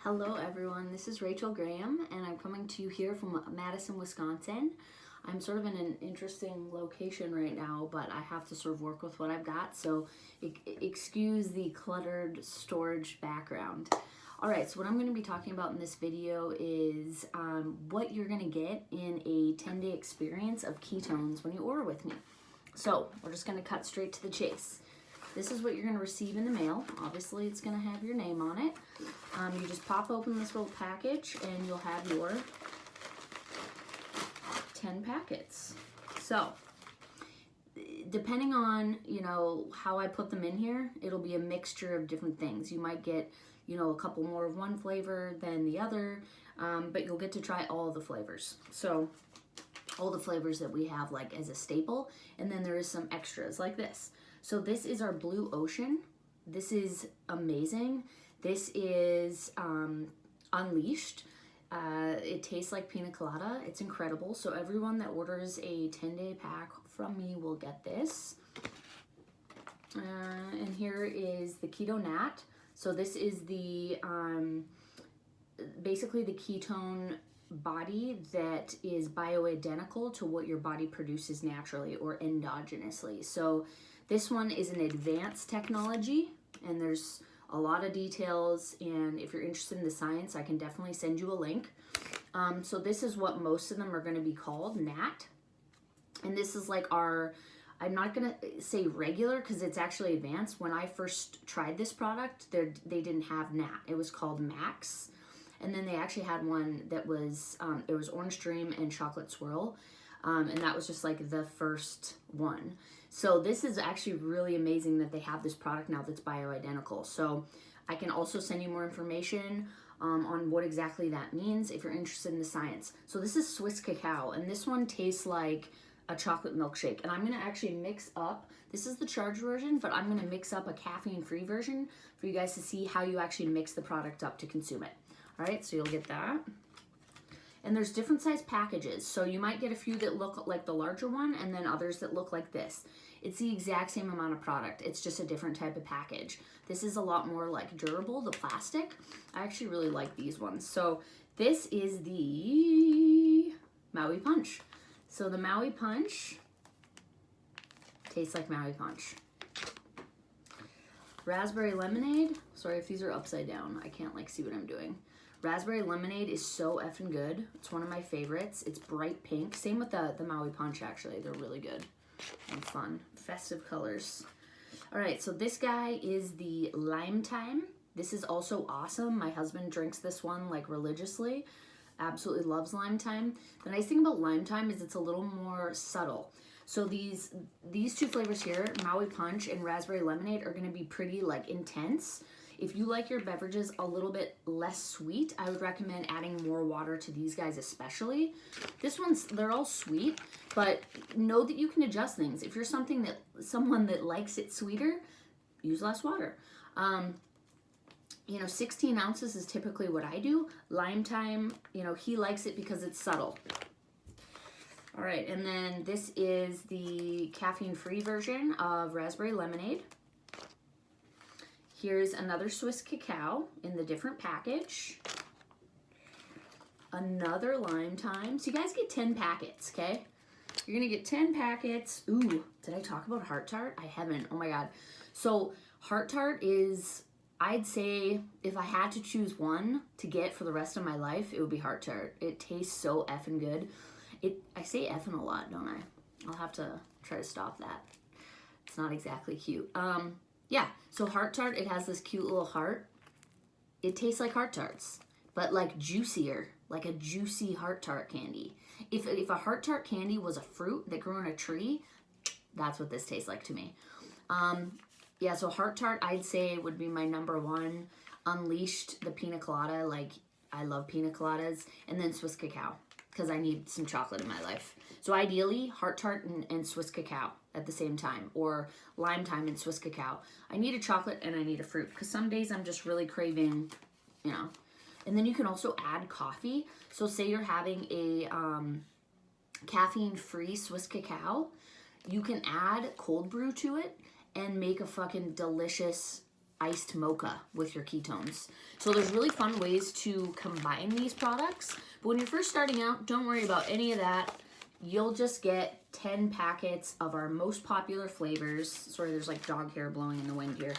Hello everyone, this is Rachel Graham and I'm coming to you here from Madison, Wisconsin. I'm sort of in an interesting location right now, but I have to sort of work with what I've got, so excuse the cluttered storage background. Alright, so what I'm going to be talking about in this video is what you're going to get in a 10-day experience of ketones when you order with me. So, we're just going to cut straight to the chase. This is what you're going to receive in the mail. Obviously, it's going to have your name on it. You just pop open this little package and you'll have your 10 packets. So, depending on, how I put them in here, it'll be a mixture of different things. You might get, a couple more of one flavor than the other, but you'll get to try all the flavors. So, all the flavors that we have like as a staple, and then there is some extras like this. So this is our Blue Ocean. This is amazing. This is Unleashed. It tastes like pina colada. It's incredible. So everyone that orders a 10-day pack from me will get this. And here is the Keto Nat. So this is the basically the ketone body that is bioidentical to what your body produces naturally or endogenously. So this one is an advanced technology, and there's a lot of details, and if you're interested in the science, I can definitely send you a link. So this is what most of them are going to be called, NAT. And this is like our, I'm not going to say regular because it's actually advanced. When I first tried this product, they didn't have NAT. It was called Max. And then they actually had one that was, it was Orange Dream and Chocolate Swirl. And that was just like the first one. So this is actually really amazing that they have this product now that's bioidentical. So I can also send you more information on what exactly that means if you're interested in the science. So this is Swiss Cacao, and this one tastes like a chocolate milkshake. And I'm going to actually mix up, this is the charged version, but I'm going to mix up a caffeine-free version for you guys to see how you actually mix the product up to consume it. All right, so you'll get that. And there's different size packages. So you might get a few that look like the larger one and then others that look like this. It's the exact same amount of product. It's just a different type of package. This is a lot more like durable, the plastic. I actually really like these ones. So this is the Maui Punch. So the Maui Punch tastes like Maui Punch. Raspberry lemonade. Sorry if these are upside down. I can't see what I'm doing. Raspberry lemonade is so effing good. It's one of my favorites. It's bright pink. Same with the Maui Punch, actually. They're really good and fun. Festive colors. All right, so this guy is the Lime Time. This is also awesome. My husband drinks this one like religiously. Absolutely loves Lime Time. The nice thing about Lime Time is it's a little more subtle. So these two flavors here, Maui Punch and Raspberry Lemonade, are going to be pretty intense. If you like your beverages a little bit less sweet, I would recommend adding more water to these guys especially. They're all sweet, but know that you can adjust things. If you're someone that likes it sweeter, use less water. 16 ounces is typically what I do. Lime Time, he likes it because it's subtle. All right, and then this is the caffeine-free version of Raspberry Lemonade. Here's another Swiss Cacao in the different package. Another Lime Time. So you guys get 10 packets, okay? You're going to get 10 packets. Ooh, did I talk about Heart Tart? I haven't. Oh my God. So Heart Tart is, I'd say, if I had to choose one to get for the rest of my life, it would be Heart Tart. It tastes so effing good. I say effing a lot, don't I? I'll have to try to stop that. It's not exactly cute. Yeah, so Heart Tart, it has this cute little heart. It tastes like Heart Tarts, but juicier, like a juicy Heart Tart candy. If a Heart Tart candy was a fruit that grew on a tree, that's what this tastes like to me. Yeah, so Heart Tart, I'd say would be my number one. Unleashed, the pina colada, I love pina coladas, and then Swiss Cacao, because I need some chocolate in my life. So ideally, Heart Tart and Swiss Cacao at the same time, or Lime Time and Swiss Cacao. I need a chocolate and I need a fruit, because some days I'm just really craving, And then you can also add coffee. So say you're having a caffeine-free Swiss Cacao, you can add cold brew to it and make a fucking delicious iced mocha with your ketones. So there's really fun ways to combine these products. But when you're first starting out, don't worry about any of that. You'll just get 10 packets of our most popular flavors. Sorry, there's like dog hair blowing in the wind here.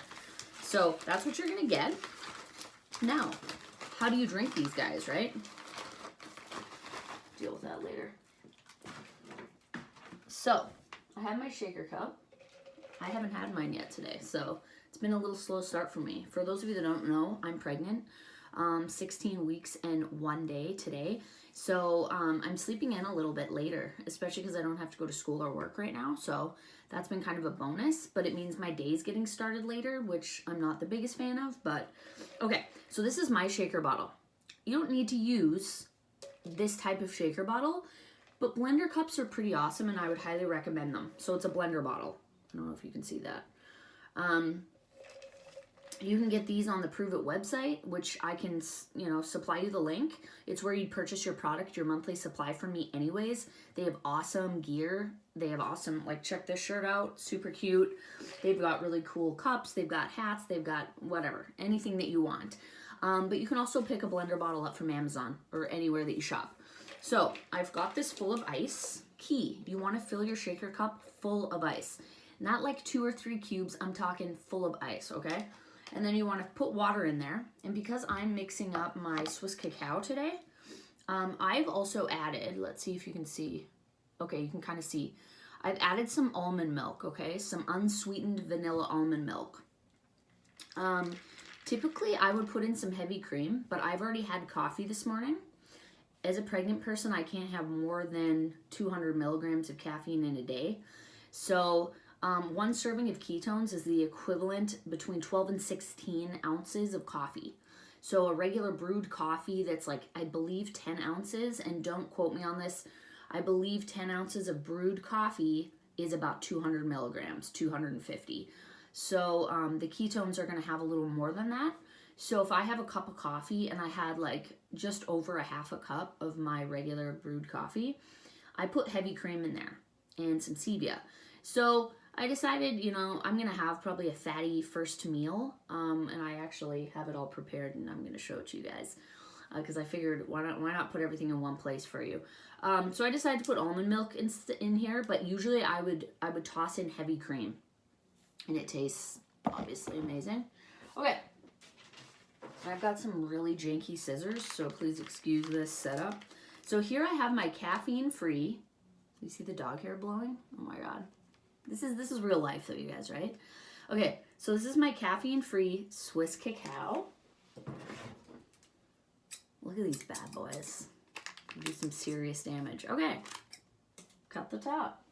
So that's what you're gonna get. Now, how do you drink these guys, right? Deal with that later. So, I have my shaker cup. I haven't had mine yet today, so it's been a little slow start for me. For those of you that don't know, I'm pregnant, 16 weeks and 1 day today. So I'm sleeping in a little bit later, especially because I don't have to go to school or work right now. So that's been kind of a bonus, but it means my day's getting started later, which I'm not the biggest fan of, but okay. So this is my shaker bottle. You don't need to use this type of shaker bottle, but blender cups are pretty awesome and I would highly recommend them. So it's a blender bottle. I don't know if you can see that. You can get these on the Pruvit website, which I can, supply you the link. It's where you purchase your product, your monthly supply from me anyways. They have awesome gear. They have awesome, check this shirt out, super cute. They've got really cool cups. They've got hats. They've got whatever, anything that you want. But you can also pick a blender bottle up from Amazon or anywhere that you shop. So I've got this full of ice. Key, you want to fill your shaker cup full of ice. Not like 2 or 3 cubes, I'm talking full of ice, okay? And then you want to put water in there. And because I'm mixing up my Swiss cacao today, I've also added, let's see if you can see. Okay, you can kind of see. I've added some almond milk, okay? Some unsweetened vanilla almond milk. Typically, I would put in some heavy cream, but I've already had coffee this morning. As a pregnant person, I can't have more than 200 milligrams of caffeine in a day. So 1 serving of ketones is the equivalent between 12 and 16 ounces of coffee. So a regular brewed coffee that's I believe 10 ounces, and don't quote me on this, I believe 10 ounces of brewed coffee is about 200 milligrams, 250. So the ketones are going to have a little more than that. So if I have a cup of coffee and I had just over a half a cup of my regular brewed coffee, I put heavy cream in there and some stevia. So I decided, I'm going to have probably a fatty first meal, and I actually have it all prepared, and I'm going to show it to you guys, because I figured why not put everything in one place for you. So I decided to put almond milk in here, but usually I would toss in heavy cream, and it tastes obviously amazing. Okay, I've got some really janky scissors, so please excuse this setup. So here I have my caffeine-free. You see the dog hair blowing? Oh my god. This is real life though, you guys, right? Okay, so this is my caffeine-free Swiss cacao. Look at these bad boys. Do some serious damage. Okay, cut the top.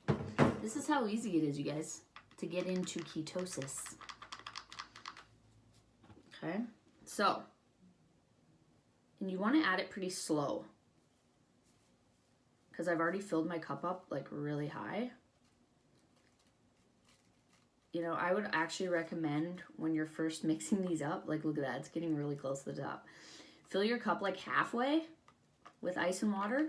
This is how easy it is, you guys, to get into ketosis. Okay, so, and you want to add it pretty slow, because I've already filled my cup up really high. I would actually recommend when you're first mixing these up, look at that, it's getting really close to the top. Fill your cup halfway with ice and water.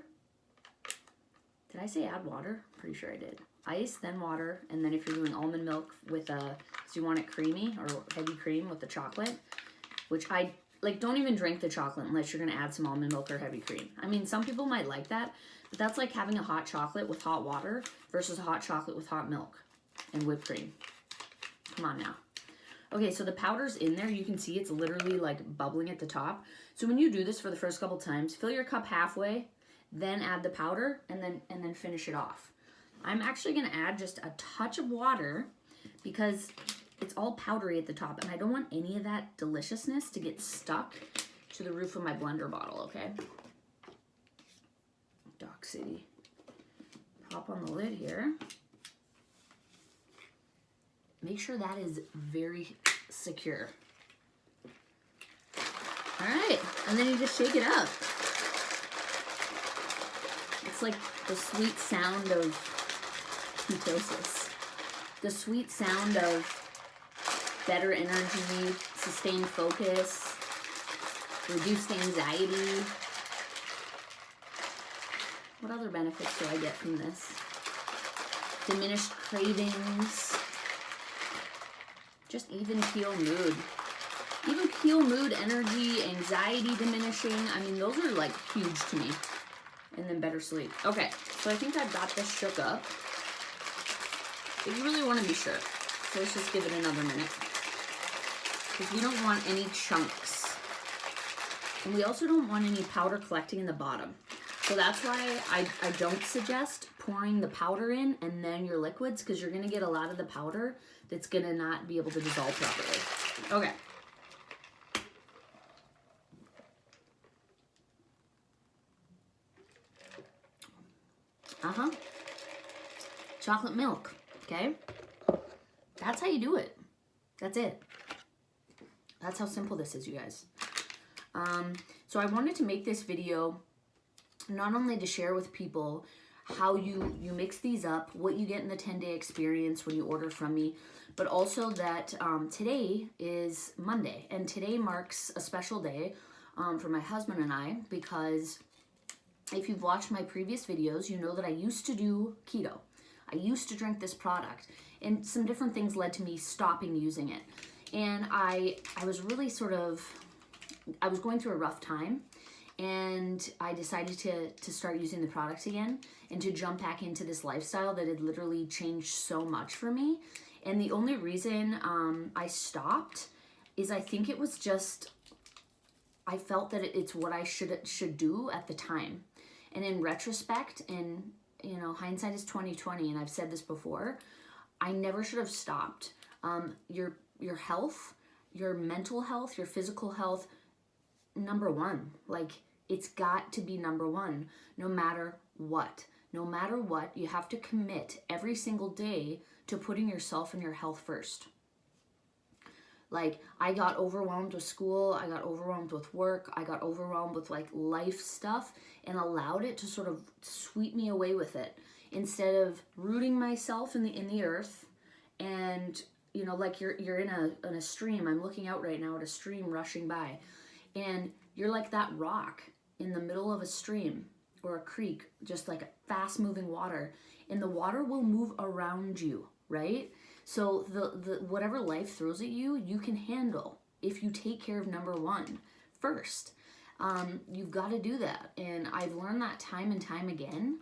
Did I say add water? Pretty sure I did. Ice, then water, and then if you're doing almond milk with so you want it creamy or heavy cream with the chocolate, which I, don't even drink the chocolate unless you're going to add some almond milk or heavy cream. I mean, some people might like that, but that's like having a hot chocolate with hot water versus a hot chocolate with hot milk and whipped cream. Come on now. Okay, so the powder's in there. You can see it's literally bubbling at the top. So when you do this for the first couple times, fill your cup halfway, then add the powder, and then finish it off. I'm actually going to add just a touch of water because it's all powdery at the top, and I don't want any of that deliciousness to get stuck to the roof of my blender bottle, okay? Doc City. Pop on the lid here. Make sure that is very secure. All right, and then you just shake it up. It's like the sweet sound of ketosis. The sweet sound of better energy, sustained focus, reduced anxiety. What other benefits do I get from this? Diminished cravings. Just even keel mood. Even peel, mood, energy, anxiety diminishing. I mean, those are like huge to me. And then better sleep. Okay, so I think I've got this shook up. But you really want to be sure. So let's just give it another minute. Because we don't want any chunks. And we also don't want any powder collecting in the bottom. So that's why I don't suggest pouring the powder in and then your liquids, because you're going to get a lot of the powder that's going to not be able to dissolve properly. Okay. Chocolate milk, okay? That's how you do it. That's it. That's how simple this is, you guys. So I wanted to make this video not only to share with people how you mix these up, what you get in the 10-day experience when you order from me, but also that today is Monday, and today marks a special day for my husband and I, because if you've watched my previous videos, you know that I used to do keto. I used to drink this product, and some different things led to me stopping using it. And I was really I was going through a rough time, and I decided to start using the product again and to jump back into this lifestyle that had literally changed so much for me. And the only reason I stopped is I think it was just, I felt that it's what I should do at the time. And in retrospect, and you know, hindsight is 20/20, and I've said this before, I never should have stopped. Your health, your mental health, your physical health, number one. Like, it's got to be number one, no matter what. No matter what, you have to commit every single day to putting yourself and your health first. Like, I got overwhelmed with school, I got overwhelmed with work, I got overwhelmed with like life stuff, and allowed it to sort of sweep me away with it, instead of rooting myself in the earth. And you know, like you're in a stream. I'm looking out right now at a stream rushing by, and you're like that rock in the middle of a stream or a creek, just like a fast moving water, and the water will move around you, right? So the whatever life throws at you, you can handle if you take care of number one first. You've got to do that. And I've learned that time and time again,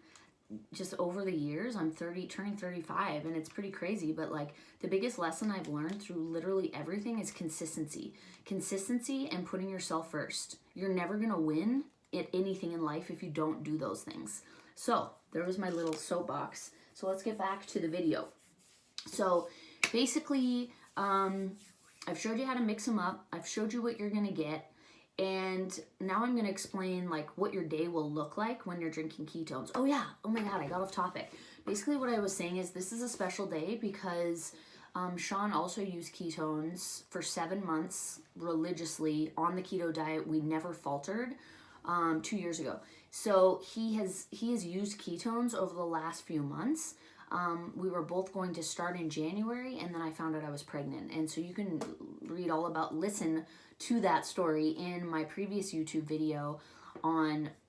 just over the years. I'm turning 35, and it's pretty crazy. But like, the biggest lesson I've learned through literally everything is consistency. Consistency and putting yourself first. You're never going to win at anything in life if you don't do those things. So there was my little soapbox. So let's get back to the video. So basically, I've showed you how to mix them up. I've showed you what you're going to get. And now I'm going to explain like what your day will look like when you're drinking ketones. Oh yeah. Oh my God, I got off topic. Basically what I was saying is this is a special day because Sean also used ketones for 7 months religiously on the keto diet. We never faltered 2 years ago. So he has used ketones over the last few months. We were both going to start in January, and then I found out I was pregnant. And so you can listen to that story in my previous YouTube video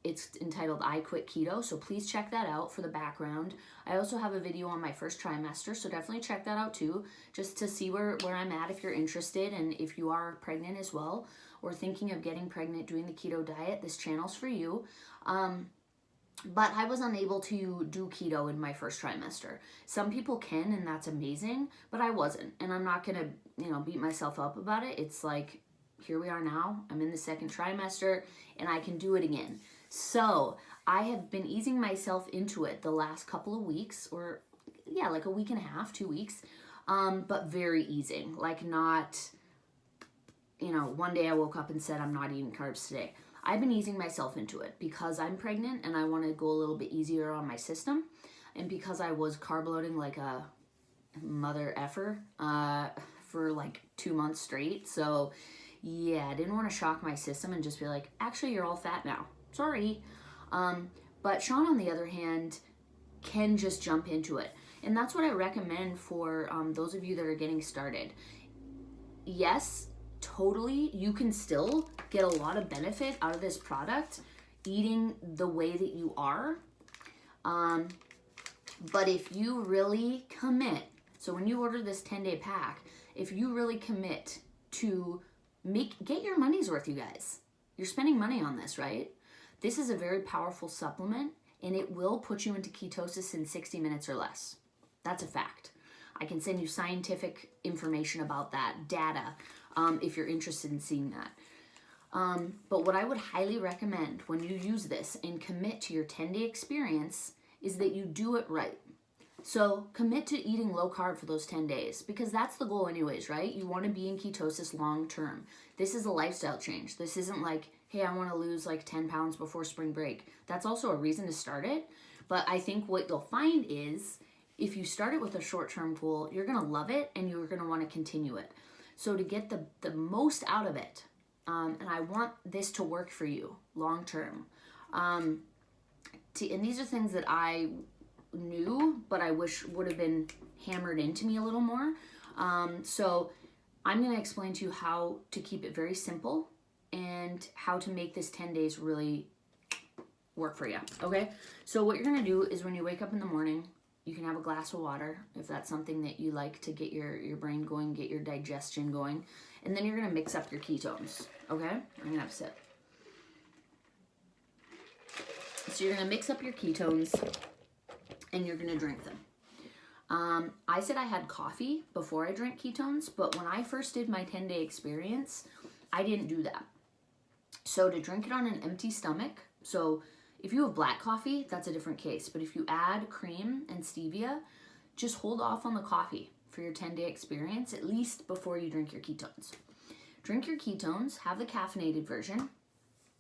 it's entitled I Quit Keto. So please check that out for the background. I also have a video on my first trimester, so definitely check that out too, just to see where I'm at if you're interested, and if you are pregnant as well, or thinking of getting pregnant doing the keto diet, this channel's for you. But I was unable to do keto in my first trimester. Some people can, and that's amazing, but I wasn't. And I'm not going to, beat myself up about it. It's like, here we are now. I'm in the second trimester, and I can do it again. So I have been easing myself into it the last couple of weeks, or like a week and a half, 2 weeks, but very easing. Like, not, one day I woke up and said, I'm not eating carbs today. I've been easing myself into it because I'm pregnant and I want to go a little bit easier on my system, and because I was carb loading like a mother effer for like 2 months straight. So yeah, I didn't want to shock my system and just be like, actually, you're all fat now. Sorry. But Sean, on the other hand, can just jump into it. And that's what I recommend for those of you that are getting started. Yes, totally, you can still get a lot of benefit out of this product eating the way that you are. But if you really commit, so when you order this 10-day pack, if you really commit to get your money's worth, you guys. You're spending money on this, right? This is a very powerful supplement, and it will put you into ketosis in 60 minutes or less. That's a fact. I can send you scientific information about that, data, if you're interested in seeing that. But what I would highly recommend when you use this and commit to your 10-day experience is that you do it right. So commit to eating low carb for those 10 days, because that's the goal anyways, right? You want to be in ketosis long term. This is a lifestyle change. This isn't like, hey, I want to lose like 10 pounds before spring break. That's also a reason to start it. But I think what you'll find is if you start it with a short-term goal, you're going to love it and you're going to want to continue it. So to get the most out of it, and I want this to work for you long term. And these are things that I knew, but I wish would have been hammered into me a little more. So I'm going to explain to you how to keep it very simple and how to make this 10 days really work for you. Okay. So what you're going to do is when you wake up in the morning, you can have a glass of water if that's something that you like to get your brain going, get your digestion going. And then you're going to mix up your ketones. Okay. I'm going to have a sip. So you're going to mix up your ketones and you're going to drink them. I said I had coffee before I drank ketones, but when I first did my 10-day experience, I didn't do that. So to drink it on an empty stomach, so if you have black coffee, that's a different case. But if you add cream and stevia, just hold off on the coffee for your 10-day experience, at least before you drink your ketones. Drink your ketones, have the caffeinated version,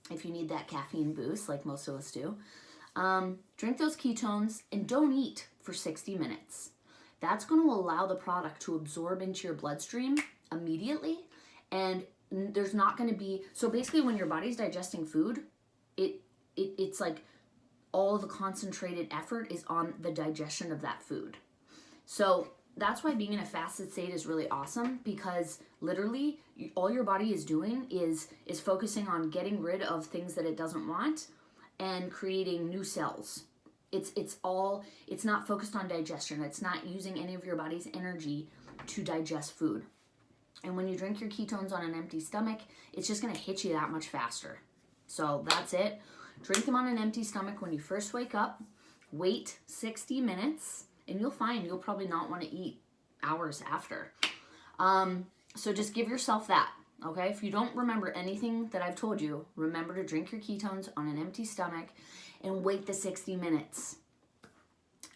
if you need that caffeine boost like most of us do. Drink those ketones and don't eat for 60 minutes. That's going to allow the product to absorb into your bloodstream immediately, and there's not going to be, so basically when your body's digesting food, it's like all the concentrated effort is on the digestion of that food. So that's why being in a fasted state is really awesome, because literally all your body is doing is focusing on getting rid of things that it doesn't want and creating new cells. It's not focused on digestion. It's not using any of your body's energy to digest food. And when you drink your ketones on an empty stomach, it's just going to hit you that much faster. So that's it. Drink them on an empty stomach when you first wake up. Wait 60 minutes, and you'll find you'll probably not want to eat hours after. So just give yourself that, okay? If you don't remember anything that I've told you, remember to drink your ketones on an empty stomach and wait the 60 minutes.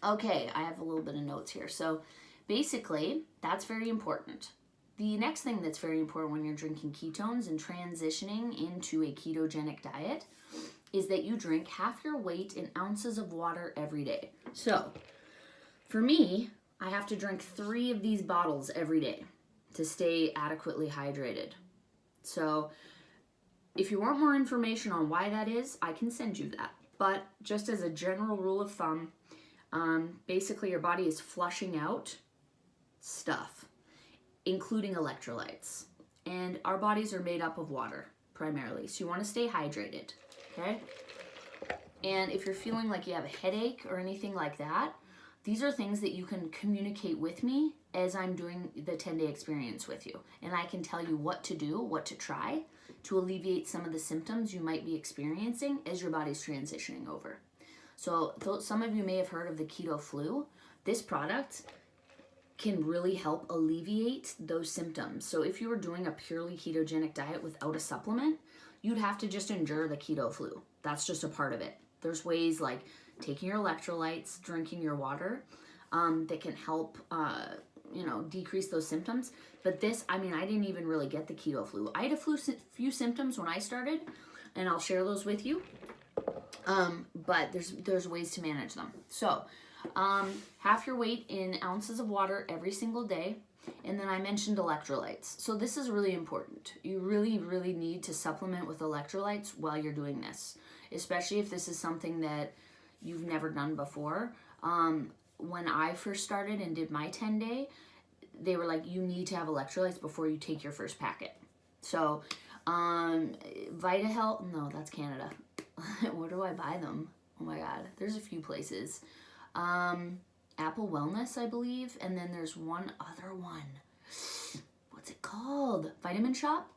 Okay, I have a little bit of notes here. So basically, that's very important. The next thing that's very important when you're drinking ketones and transitioning into a ketogenic diet is that you drink half your weight in ounces of water every day. So for me, I have to drink 3 of these bottles every day to stay adequately hydrated. So if you want more information on why that is, I can send you that. But just as a general rule of thumb, basically your body is flushing out stuff, including electrolytes. And our bodies are made up of water primarily. So you want to stay hydrated, okay? And if you're feeling like you have a headache or anything like that, these are things that you can communicate with me as I'm doing the 10-day experience with you. And I can tell you what to do, what to try to alleviate some of the symptoms you might be experiencing as your body's transitioning over. So some of you may have heard of the Keto Flu. This product can really help alleviate those symptoms. So if you were doing a purely ketogenic diet without a supplement, you'd have to just endure the Keto Flu. That's just a part of it. There's ways like taking your electrolytes, drinking your water, that can help, decrease those symptoms. But this, I didn't even really get the Keto Flu. I had a few symptoms when I started, and I'll share those with you. But there's ways to manage them. So, half your weight in ounces of water every single day. And then I mentioned electrolytes. So this is really important. You really, really need to supplement with electrolytes while you're doing this, especially if this is something that you've never done before. When I first started and did my 10-day, they were like, you need to have electrolytes before you take your first packet. So, VitaHealth, no, that's Canada. Where do I buy them? Oh my God, there's a few places. Apple Wellness, I believe, and then there's one other one. What's it called? Vitamin Shop?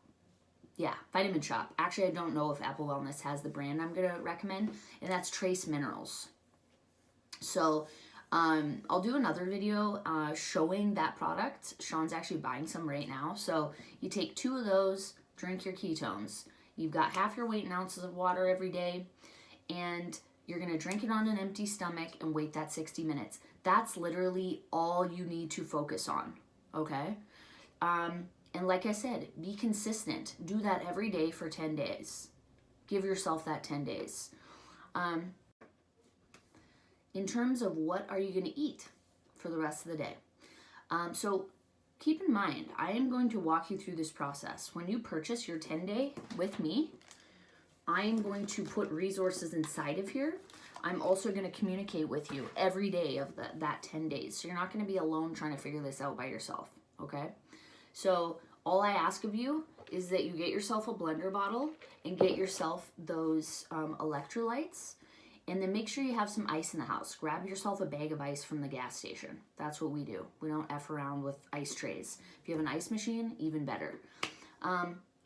Yeah, Vitamin Shop. Actually, I don't know if Apple Wellness has the brand I'm going to recommend, and that's Trace Minerals. So I'll do another video showing that product. Sean's actually buying some right now. So you take 2 of those, drink your ketones. You've got half your weight in ounces of water every day, and you're going to drink it on an empty stomach and wait that 60 minutes. That's literally all you need to focus on, okay? And like I said, be consistent. Do that every day for 10 days. Give yourself that 10 days. In terms of what are you going to eat for the rest of the day? So keep in mind, I am going to walk you through this process. When you purchase your 10-day with me, I am going to put resources inside of here. I'm also going to communicate with you every day of that 10 days. So you're not going to be alone trying to figure this out by yourself, okay? So all I ask of you is that you get yourself a blender bottle and get yourself those electrolytes, and then make sure you have some ice in the house. Grab yourself a bag of ice from the gas station. That's what we do. We don't F around with ice trays. If you have an ice machine, even better.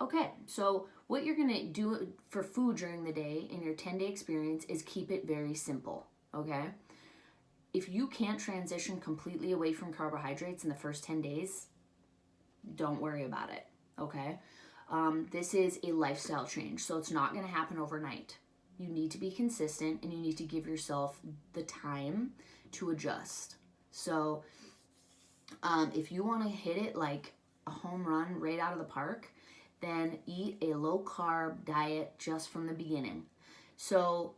Okay, so what you're gonna do for food during the day in your 10-day experience is keep it very simple, okay? If you can't transition completely away from carbohydrates in the first 10 days, don't worry about it, okay? This is a lifestyle change, so it's not gonna happen overnight. You need to be consistent, and you need to give yourself the time to adjust. So if you wanna hit it like a home run right out of the park, then eat a low-carb diet just from the beginning. So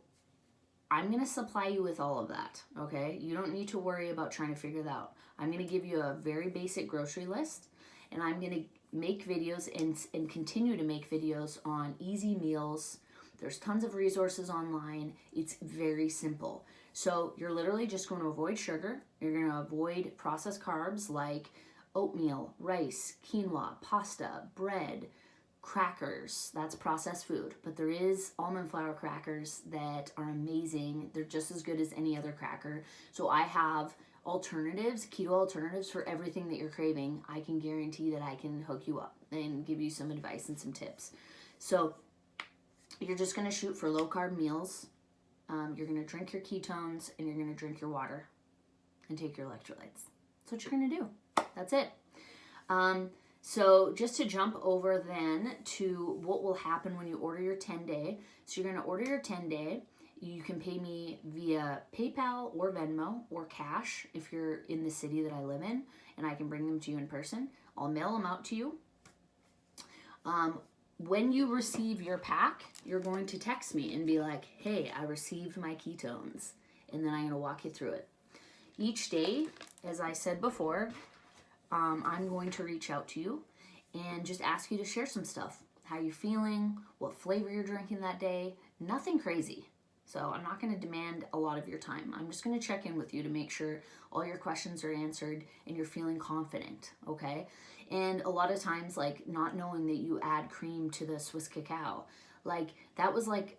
I'm going to supply you with all of that, okay? You don't need to worry about trying to figure that out. I'm going to give you a very basic grocery list, and I'm going to make videos and continue to make videos on easy meals. There's tons of resources online. It's very simple. So you're literally just going to avoid sugar. You're going to avoid processed carbs like oatmeal, rice, quinoa, pasta, bread, crackers. That's processed food, but there is almond flour crackers that are amazing. They're just as good as any other cracker. So I have alternatives, keto alternatives for everything that you're craving. I can guarantee that I can hook you up and give you some advice and some tips. So you're just going to shoot for low carb meals. You're going to drink your ketones, and you're going to drink your water and take your electrolytes. That's what you're going to do. That's it. So just to jump over then to what will happen when you order your 10-day. So you're going to order your 10-day. You can pay me via PayPal or Venmo or cash if you're in the city that I live in, and I can bring them to you in person. I'll mail them out to you. When you receive your pack, you're going to text me and be like, hey, I received my ketones. And then I'm going to walk you through it. Each day, as I said before, I'm going to reach out to you and just ask you to share some stuff. How you're feeling, what flavor you're drinking that day. Nothing crazy. So I'm not going to demand a lot of your time. I'm just going to check in with you to make sure all your questions are answered and you're feeling confident, okay? And a lot of times, like, not knowing that you add cream to the Swiss cacao, like, that was like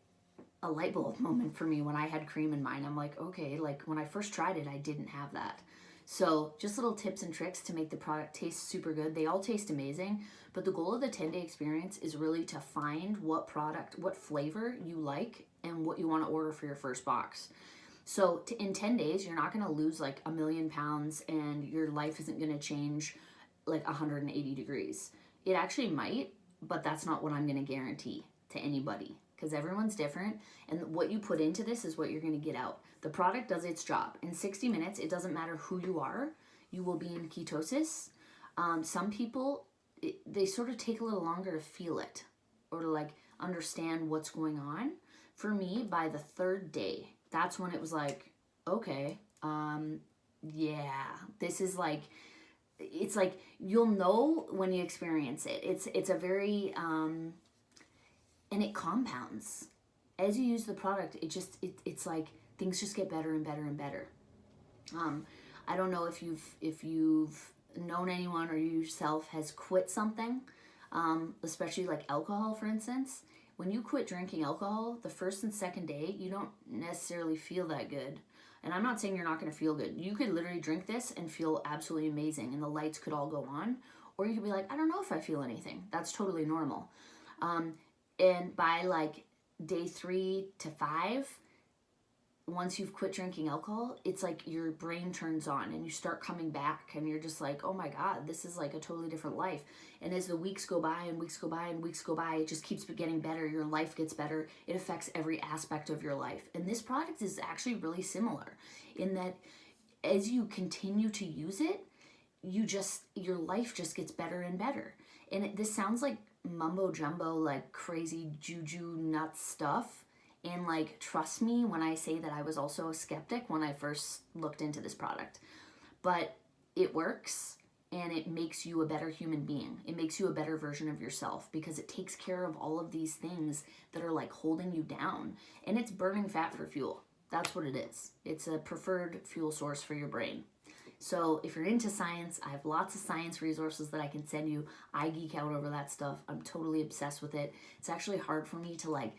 a light bulb moment for me when I had cream in mine. I'm like, okay, like, when I first tried it, I didn't have that. So just little tips and tricks to make the product taste super good. They all taste amazing, but the goal of the 10-day experience is really to find what product, what flavor you like and what you want to order for your first box. So in 10 days, you're not going to lose like 1 million pounds and your life isn't going to change like 180 degrees. It actually might, but that's not what I'm going to guarantee to anybody, because everyone's different, and what you put into this is what you're going to get out. The product does its job. In 60 minutes, it doesn't matter who you are, you will be in ketosis. Some people, they sort of take a little longer to feel it or to like understand what's going on. For me, by the 3rd day, that's when it was like, okay, yeah, this is like, it's like, you'll know when you experience it. It's a very, and it compounds. As you use the product, it's like, things just get better and better and better. I don't know if you've known anyone or you yourself has quit something, especially like alcohol, for instance. When you quit drinking alcohol, the 1st and 2nd day, you don't necessarily feel that good. And I'm not saying you're not going to feel good. You could literally drink this and feel absolutely amazing, and the lights could all go on. Or you could be like, I don't know if I feel anything. That's totally normal. And by like day 3 to 5, once you've quit drinking alcohol, it's like your brain turns on and you start coming back and you're just like, oh my God, this is like a totally different life. And as the weeks go by and weeks go by and weeks go by, it just keeps getting better. Your life gets better. It affects every aspect of your life. And this product is actually really similar in that as you continue to use it, your life just gets better and better. And this sounds like mumbo jumbo, like crazy juju nuts stuff. And like, trust me when I say that I was also a skeptic when I first looked into this product. But it works and it makes you a better human being. It makes you a better version of yourself because it takes care of all of these things that are like holding you down. And it's burning fat for fuel. That's what it is. It's a preferred fuel source for your brain. So if you're into science, I have lots of science resources that I can send you. I geek out over that stuff. I'm totally obsessed with it. It's actually hard for me to like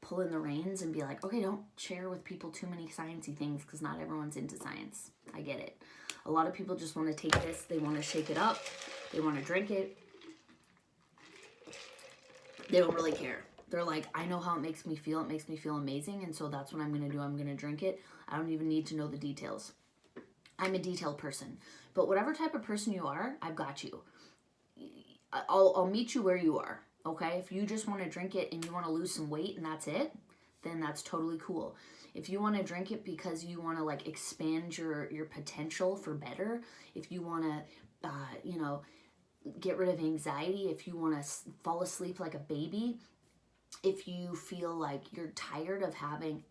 pull in the reins and be like, okay, don't share with people too many sciencey things because not everyone's into science. I get it. A lot of people just want to take this, they want to shake it up, they want to drink it. They don't really care. They're like, I know how it makes me feel. It makes me feel amazing, and so that's what I'm going to do. I'm going to drink it. I don't even need to know the details. I'm a detailed person. But whatever type of person you are, I've got you. I'll meet you where you are. Okay, if you just want to drink it and you want to lose some weight and that's it, then that's totally cool. If you want to drink it because you want to like expand your potential for better, if you want to, get rid of anxiety, if you want to fall asleep like a baby, if you feel like you're tired of having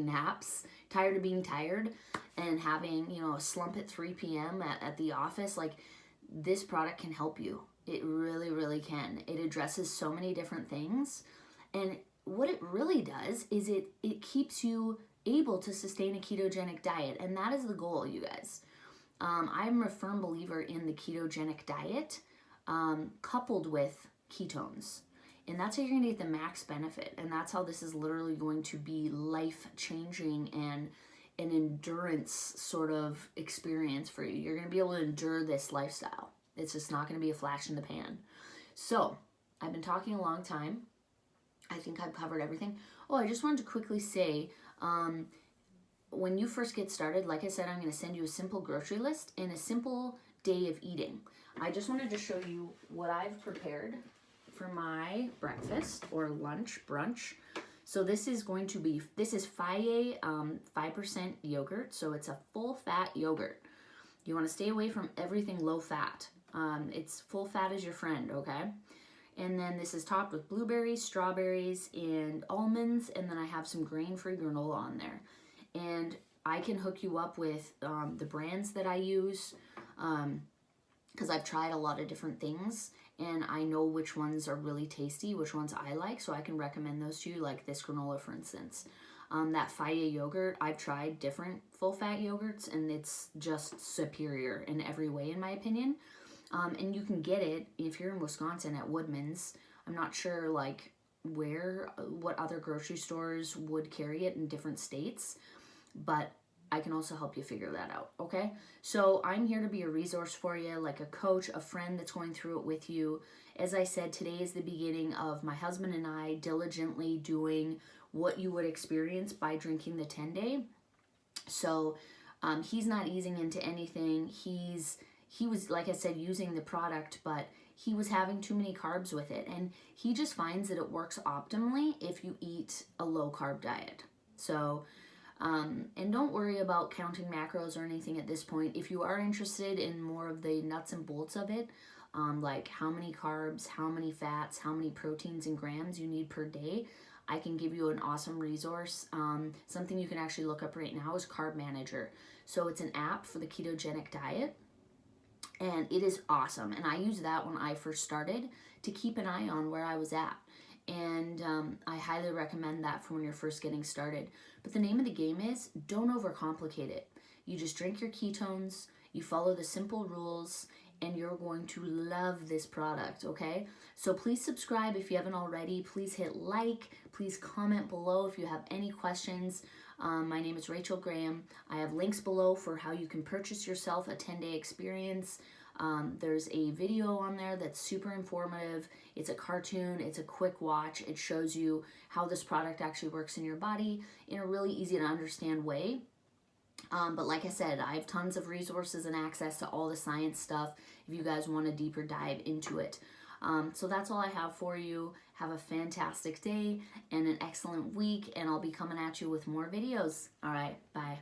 naps, tired of being tired and having, a slump at 3 p.m. at the office, like this product can help you. It really, really can. It addresses so many different things. And what it really does is it keeps you able to sustain a ketogenic diet. And that is the goal, you guys. I'm a firm believer in the ketogenic diet coupled with ketones. And that's how you're going to get the max benefit. And that's how this is literally going to be life-changing and an endurance sort of experience for you. You're going to be able to endure this lifestyle. It's just not going to be a flash in the pan. So, I've been talking a long time. I think I've covered everything. Oh, I just wanted to quickly say, when you first get started, like I said, I'm going to send you a simple grocery list and a simple day of eating. I just wanted to show you what I've prepared for my breakfast or lunch, brunch. So this is 5% yogurt, so it's a full-fat yogurt. You want to stay away from everything low-fat. It's full fat is your friend, okay? And then this is topped with blueberries, strawberries, and almonds, and then I have some grain-free granola on there. And I can hook you up with the brands that I use because I've tried a lot of different things, and I know which ones are really tasty, which ones I like, so I can recommend those to you, like this granola, for instance. That Faya yogurt, I've tried different full-fat yogurts, and it's just superior in every way, in my opinion. And you can get it if you're in Wisconsin at Woodman's. I'm not sure like what other grocery stores would carry it in different states, but I can also help you figure that out, okay? So I'm here to be a resource for you, like a coach, a friend that's going through it with you. As I said, today is the beginning of my husband and I diligently doing what you would experience by drinking the 10-day. So he's not easing into anything. He was, like I said, using the product, but he was having too many carbs with it. And he just finds that it works optimally if you eat a low-carb diet. So, and don't worry about counting macros or anything at this point. If you are interested in more of the nuts and bolts of it, like how many carbs, how many fats, how many proteins and grams you need per day, I can give you an awesome resource. Something you can actually look up right now is Carb Manager. So it's an app for the ketogenic diet. And it is awesome. And I used that when I first started to keep an eye on where I was at. And I highly recommend that for when you're first getting started. But the name of the game is don't overcomplicate it. You just drink your ketones, you follow the simple rules, and you're going to love this product, okay? So please subscribe if you haven't already. Please hit like. Please comment below if you have any questions. My name is Rachel Graham. I have links below for how you can purchase yourself a 10-day experience. There's a video on there that's super informative. It's a cartoon, it's a quick watch. It shows you how this product actually works in your body in a really easy to understand way. But like I said, I have tons of resources and access to all the science stuff if you guys want a deeper dive into it. So that's all I have for you. Have a fantastic day and an excellent week, and I'll be coming at you with more videos. All right, bye.